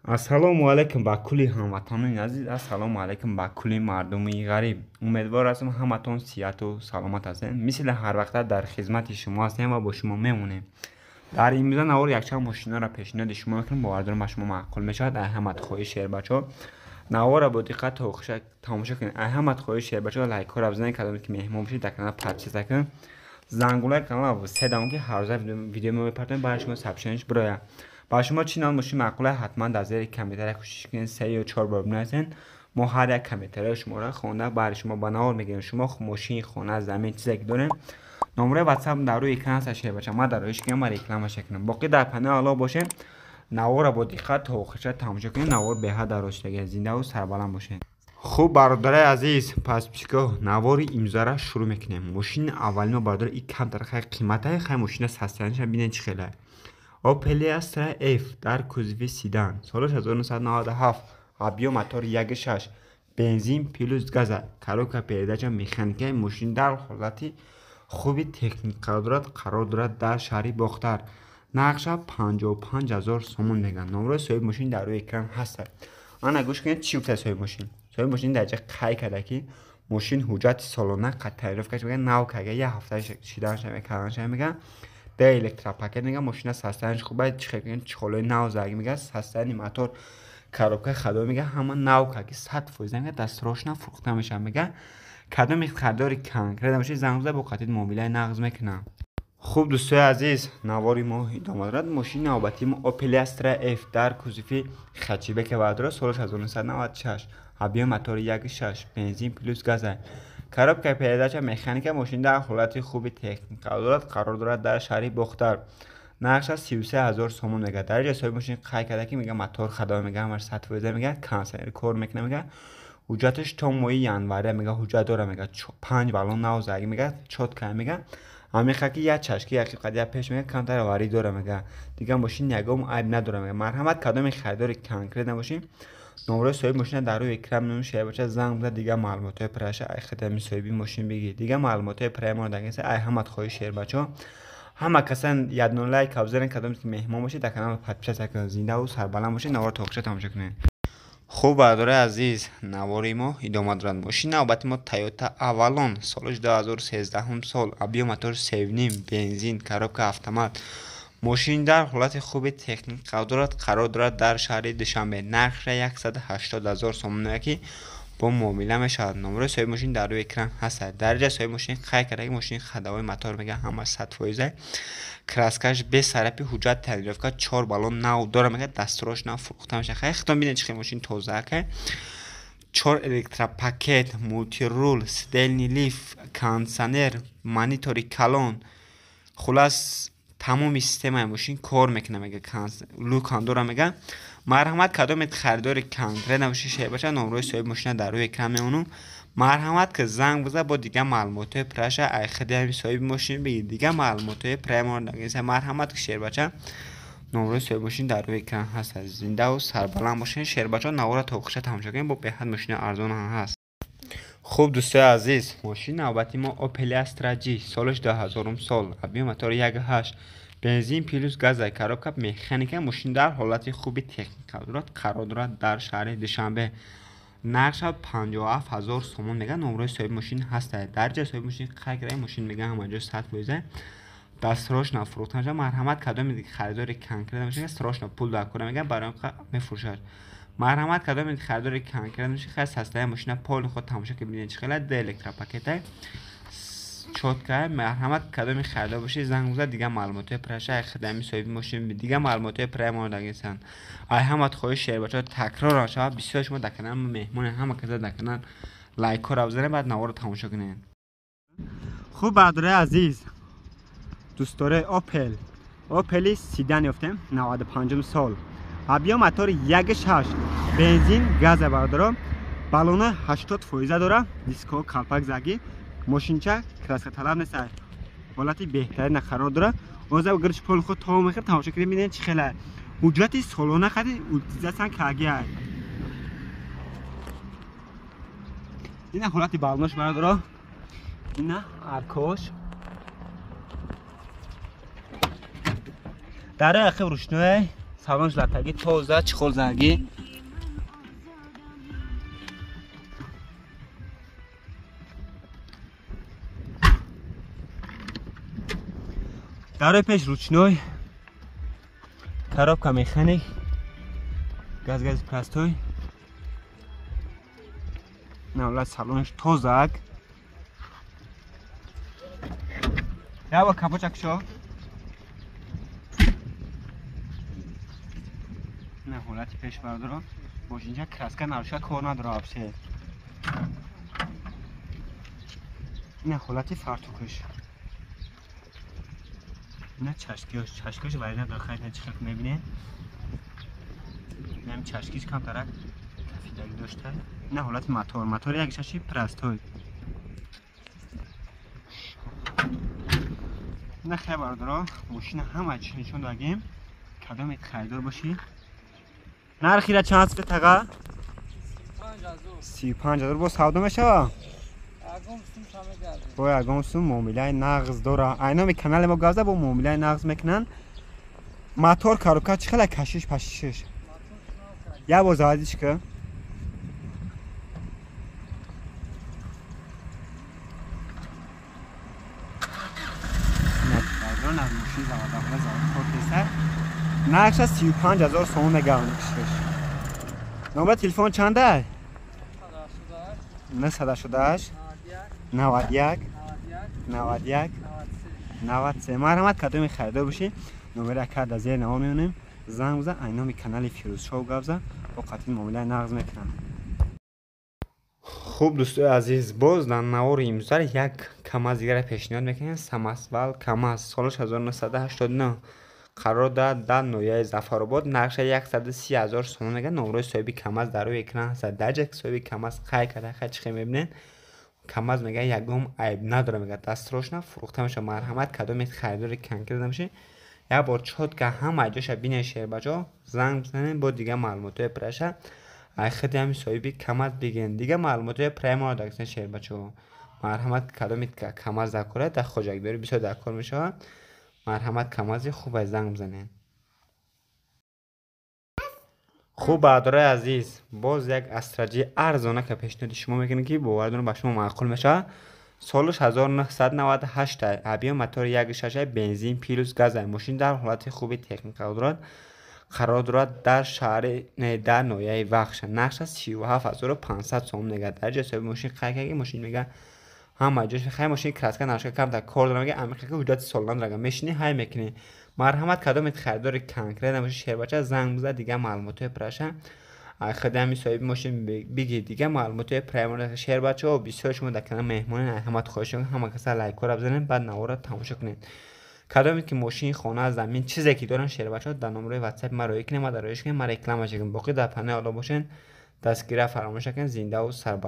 ассалому алайкум ба кулли ҳамватанони азиз. Ассалому алайкум ба кулли мардуми ғариб. Умедвор ҳастам ҳаматон сиҳату саломат ҳастед. Мисли ҳар вақта дар хизмати шумо ҳастем ва бо шумо мемонем. дар имрӯза навор якчанд мошинаро пешниҳоди шумо мекунем. бовардорам ба шумо маъқул мешавад. ай ҳамат хоҳишер бачаҳо, навора бо диққат тамошо кунед. ай ҳамат хоҳишер бачаҳо, лайкҳоро бизанед, кадоме ки меҳмон бошед дар канал подписка кунед. зангулаи канал седам ки ҳар рӯза видео мепартем барои шумо сабшаниш бироя. ба шумо чӣ навод мошин маъқуле, ҳатман дар зери комментария кӯшиш кунед 3 ё 4 бор бинависед. мо ҳар як комментарияи шуморо хонда барои шумо ба навор мегирем. шумо мошин, хона, замин чизе ки дорем, номерои WhatsApp дар рӯи экран ҳаст. шебача ма дар рӯиш кунем ва реклама шекунем. боқӣ дар панел ало бошед. навора бо диққат то охирша тамошо кунед. навор беҳад дар ростагӣ зиндаву сарбаланд бошед. хуб бародари азиз, пас пичко навори имзара шурӯъ мекунем. мошини аввали мо бародари и камтар хай қиматаи хай мошина састаниша бинед чӣ хеле. Opel Astra F дар кузови седан, солаш 1997, объем мотор 1.6, бензин плюс газа, коробка передача механикаи мошин дар ҳолати хуби техника қарор дорад дар шаҳри Бохтар. нақша 55000 сомон мегӯянд. номерои соҳиби мошин дар рӯи экран ҳаст. ана гӯш кунед чӣ гуфта соҳиби мошин. соҳиби мошин дар ҷа қай карда ки мошин ҳуҷҷати солона таърифкаш мегӯяд нав карда як ҳафта шиданша мекарданша мегӯяд. де электропакет мегӯяд. мошина састаниш хуб аст. чихолои нав заги мегӯяд. састани мотор, коробка ходои мегӯяд. ҳама нав кард ки 100% мегӯяд дастрошна фурӯхта мешавад мегӯяд. кадоме харидори конкрет бошед занг бизанед, бо қатъи муомилаи нағз мекунам. хуб дӯстои азиз, навори мо идома дорад. мошини навбатии мо Opel Astra F дар кузови хачибек бардора, солаш 1996, объем мотори 1.6, бензин плюс газа, коробка передача механика мошин дар ҳолати хуби техника дорад, қарор дорад дар шаҳри Бохтар. нақша 33000 сомон мегӯяд. дар ҷои соҳиби мошин қай карда ки мегӯяд мотор хадои мегӯяд, ҳамаш 100% мегӯяд, кондитсионери кор мекунад мегӯяд. ҳуҷҷаташ то моҳи января мегӯяд ҳуҷҷат дора мегӯяд. 5 баллон нав заги мегӯяд, чотка мегӯяд. ҳамиқа ки як чашки ҳақиқати як пеш мегӯяд, камтар варӣ дора мегӯяд. дигар мошин ягом айб надора мегӯяд. марҳамат кадоме харидори конкрет набошед. номерои соҳиби мошина дар рӯи экран мешавад. бача занг бизан, дигар маълумотҳои пирраша ай хидами соҳиби мошин бигир. дигар маълумотҳои пирраи дагеса ай ҳамат хоҳишер бачаҳо, ҳама касан ядно лайк абзарен, кадоме ки меҳмон бошед дар канал подписка кунед. зиндаву сарбаланд бошед. навора то охирша тамошо кунед. хуб бародари азиз, навори мо идома дорад. мошини навбати мо Toyota Avalon, солаш 2013 сол, объем мотор 3.5, бензин, коробка автомат. мошин дар ҳолати хуби техника дорад, қарор дорад дар шаҳри Душанбе. нақша 180000 сомон мегӯяд ки бо муомила мешавад. номерои соҳиби мошин дар рӯи экран ҳаст. дар ҷои соҳиби мошин қай карда ки мошин хадавои мотор мегӯяд, ҳама 100%. краскаш без сарафи, ҳуҷҷат таърифка 4 баллон нав дора мегӯяд. дастрош нав фурӯхта мешавад. хай хитон бинед чӣ хел мошин тозаака. 4 электропакет, мултирул, сидельни лифт, кондитсионер, монитори калон, хулас тамоми системаи мошин кор мекунад мегӯяд. лукам дора мегӯяд. марҳамат кадоме харидори конкрет набошед, шебача номерои соҳиби мошина дар рӯи экран меонам. марҳамат ки занг бизан, бо дигар маълумотҳои пирраша ай хидами соҳиби мошин бигир. дигар маълумотҳои пирраи дагеса марҳамат ки шербача номерои соҳиби мошин дар рӯи экран ҳаст. зиндаву сарбаланд бошед. шербача навора то охирша тамошо кунед, бо беҳад мошини арзон ҳаст. хуб дӯстои азиз, мошини навбати мо Opel Astra G, солаш 2000 сол, объем мотори 1.8, бензин плюс газа, коробка механика мошин дар ҳолати хуби техника дорад, қарор дорад дар шаҳри Душанбе. нақша 57000 сомон мегӯяд. номерои соҳиби мошин ҳаст. дар ҷои соҳиби мошин қай карда мошин мегӯяд, ҳама ҷо 100%. дастрошна фурӯхта мешавад. марҳамат кадоме харидори конкрет бошед, дастрошна пул дар кора мегӯяд, барои мефурӯшад. марҳамат кадоме харидори конкрет бошед, хай састаи мошина полни худ тамошо ки бинед чӣ хела. де электропакета, чотка. марҳамат кадоме харидор бошед, занг бизан, дигар маълумотҳои пирраша ай хидами соҳиби мошин, дигар маълумотҳои пирраи мо дагесан. ай ҳамат хоҳишер бачаҳо, такрор мешавад. бисёр шумо дар канали мо меҳмонед, ҳама каса дар канал лайкҳоро бизанед, баъд навора тамошо кунед. хуб бародари азиз, дӯстдораи Opel седан ёфтем, 95 сол, объем мотори 1.6, бензин, газа бародаро, баллони 80% дора, дискҳо калпак заги. мошинча краска талаб нест, ҳолати беҳтарина қарор дора. оза гирч поли худ то мехӯрад. тамошо кунед бинед чӣ хела. ҳуҷҷати солона хади утилизатсиян каргия. ина ҳолати баллонош бародаро, ина аркош, дар рӯи ақиб рӯшнои салонш латаги тоза чихолзагӣ. дарои пеш ручной, коробка механик, газ простой. Навлад салонш тозак. Ява капочак шо. نه حالت پیش بردارم باش اینجا کراسکه نروشه کار نداره افسه. نه حالت فرتوکش. نه چشکش ولی نه داخل نه چقدر میبینه. نه چشکیش کم ترک کفیدگی داشته. نه حالت موتور یک چشی پرستوی. نه خیلی بردارم ماشین همه چی نشون دادیم. کدام خریدار باشی. نرخی را چند است تقا؟ 35,000 با سودا میشه؟ با اگم سوم معامله نغز داره. اینا می کانال ما گازه با معامله نغز میکنن. موتور کاروکا چخلا کشش پشش. یا با زادیش که؟ نه دارن از ماشین زاده خلاص خود بسر. نقش 35,000 سوم میگن کشش. نمبر تلفن چنده؟ 918 91 91 93. مرحمت کدوم خریدار باشی نمره کارت از زیر نام میونیم زنگ بزن. اینا می کانال فیروز شو گفته با قطعی معامله نغز میکنن. خوب دوستای عزیز باز در نوار امروز یک کاماز دیگر پیشنهاد میکنیم. سماسوال کاماز سالش 1989 قرار داد در نویای ظفرآباد. نقش 130,000 سوم میگن. نمره صاحبی کاماز در روی اکران هست. درجه صاحبی کاماز خای کرده خای چخه میبینین. کاماز میگه یکم عیب نداره میگه دست روشنا فروخته میشه. مرحمت کدوم خریدار کنکر نمیشه. یا بار چود که همه جاش بینه شهر بچا زنگ بزنین با دیگه معلومات پرشه خیلی همین صاحبی کاماز بگین دیگه معلومات پرایم داکسن شهر بچا. مرحمت کدوم کاماز دکوره در خوجک بری بسیار دکور میشه. مرحمت کامازی خوب زنگ بزنین. خوب برادرای عزیز باز یک استراتژی ارزانه که پیشنهاد شما میکنه که باوردون به شما معقول میشه. سالش 1998 ابیا موتور 1.6 بنزین پیلوس گاز ماشین در حالت خوبی تکنیک قرار دارد در شهر در نویای وخش. نقش 37,500 سوم نگه. درجه صاحب ماشین خیلی ماشین میگه همه جاش خیلی ماشین کراسکه نرشه کم در کار داره میگه امریکا که وجود سالان رقم میشینی های میکنی. مرحمت کدام خریدار کنکره نماشه شهر بچه زنگ بزن دیگه معلومات پرشه خدمی صاحب ماشین بگی دیگه معلومات پرایمر شهر بچه و بسیار شما در کنار مهمون احمد خواهش کنم همه کسا لایک رو بزنین بعد نوارا تماشا کنین. کدامی که ماشین خانه زمین چیزی که دارن شهر بچه در نمره واتساپ ما رو یک نمره دارایش کنین ما ریکلام کنیم باقی در پنه حالا باشین دستگیره فراموش کن. زنده و سربلند.